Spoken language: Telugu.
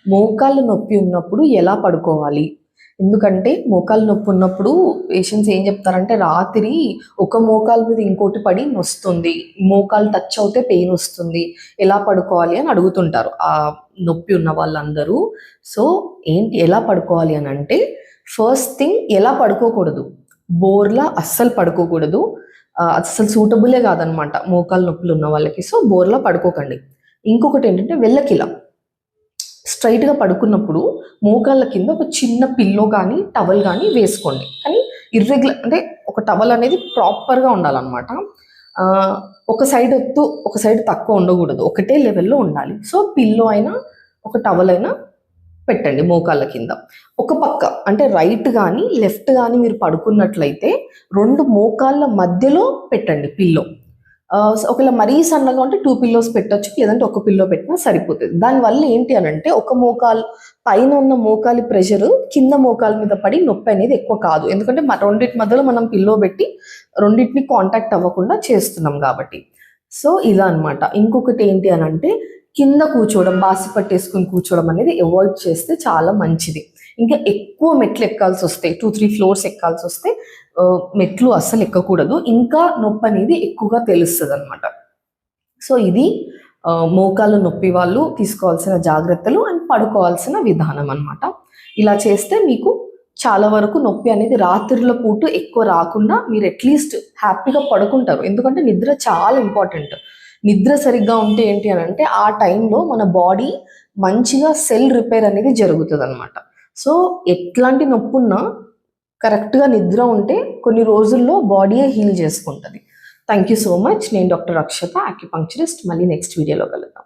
మోకాళ్ళ నొప్పి ఉన్నప్పుడు ఎలా పడుకోవాలి? ఎందుకంటే మోకాళ్ళ నొప్పి ఉన్నప్పుడు పేషెంట్స్ ఏం చెప్తారంటే రాత్రి ఒక మోకాలు మీద ఇంకోటి పడి నొస్తుంది. మోకాలు టచ్ అవుతే పెయిన్ వస్తుంది. ఎలా పడుకోవాలి అని అడుగుతుంటారు ఆ నొప్పి ఉన్న వాళ్ళందరూ. సో ఏంటి ఎలా పడుకోవాలి అని అంటే ఫస్ట్ థింగ్ ఎలా పడుకోకూడదు. బోర్లా అస్సలు పడుకోకూడదు. అస్సలు సూటబులే కాదనమాట మోకాళ్ళ నొప్పులు ఉన్న వాళ్ళకి. సో బోర్లా పడుకోకండి. ఇంకొకటి ఏంటంటే వెళ్ళకిలా స్ట్రైట్గా పడుకున్నప్పుడు మోకాళ్ళ కింద ఒక చిన్న పిల్లో కానీ టవల్ కానీ వేసుకోండి. కానీ ఇర్రెగ్యులర్ అంటే ఒక టవల్ అనేది ప్రాపర్గా ఉండాలన్నమాట. ఒక సైడ్ ఎత్తు ఒక సైడ్ తక్కువ ఉండకూడదు, ఒకటే లెవెల్లో ఉండాలి. సో పిల్లో అయినా ఒక టవల్ అయినా పెట్టండి మోకాళ్ళ కింద. ఒక పక్క అంటే రైట్ కానీ లెఫ్ట్ కానీ మీరు పడుకున్నట్లయితే 2 మోకాళ్ళ మధ్యలో పెట్టండి పిల్లో. ఒకవేళ మరీ సన్నగా ఉంటే 2 పిల్లోస్ పెట్టొచ్చు, లేదంటే ఒక పిల్లో పెట్టినా సరిపోతుంది. దానివల్ల ఏంటి అని అంటే ఒక మోకాలు పైన ఉన్న మోకాలి ప్రెషర్ కింద మోకాల మీద పడి నొప్పి అనేది ఎక్కువ కాదు. ఎందుకంటే రెండింటి మధ్యలో మనం పిల్లో పెట్టి రెండింటిని కాంటాక్ట్ అవ్వకుండా చేస్తున్నాం కాబట్టి. సో ఇలా అనమాట. ఇంకొకటి ఏంటి అని అంటే కింద కూర్చోవడం, బాసి పట్టేసుకుని కూర్చోవడం అనేది అవాయిడ్ చేస్తే చాలా మంచిది. ఇంకా ఎక్కువ మెట్లు ఎక్కాల్సి వస్తే 2-3 ఫ్లోర్స్ ఎక్కాల్సి వస్తే మెట్లు అస్సలు ఎక్కకూడదు. ఇంకా నొప్పి అనేది ఎక్కువగా తెలుస్తుంది అనమాట. సో ఇది మోకాళ్ళ నొప్పి వాళ్ళు తీసుకోవాల్సిన జాగ్రత్తలు అండ్ పడుకోవాల్సిన విధానం అనమాట. ఇలా చేస్తే మీకు చాలా వరకు నొప్పి అనేది రాత్రిలో పూట ఎక్కువ రాకుండా మీరు అట్లీస్ట్ హ్యాపీగా పడుకుంటారు. ఎందుకంటే నిద్ర చాలా ఇంపార్టెంట్. నిద్ర సరిగ్గా ఉంటే ఏంటి అని అంటే ఆ టైంలో మన బాడీ మంచిగా సెల్ రిపేర్ అనేది జరుగుతుంది అనమాట. సో ఎట్లాంటి నొప్పి ఉన్నా కరెక్ట్గా నిద్ర ఉంటే కొన్ని రోజుల్లో బాడీయే హీల్ చేసుకుంటుంది. Thank you so much. నేను డాక్టర్ అక్షత, ఆక్యుపంక్చరిస్ట్. మళ్ళీ నెక్స్ట్ వీడియోలో కలుద్దాం.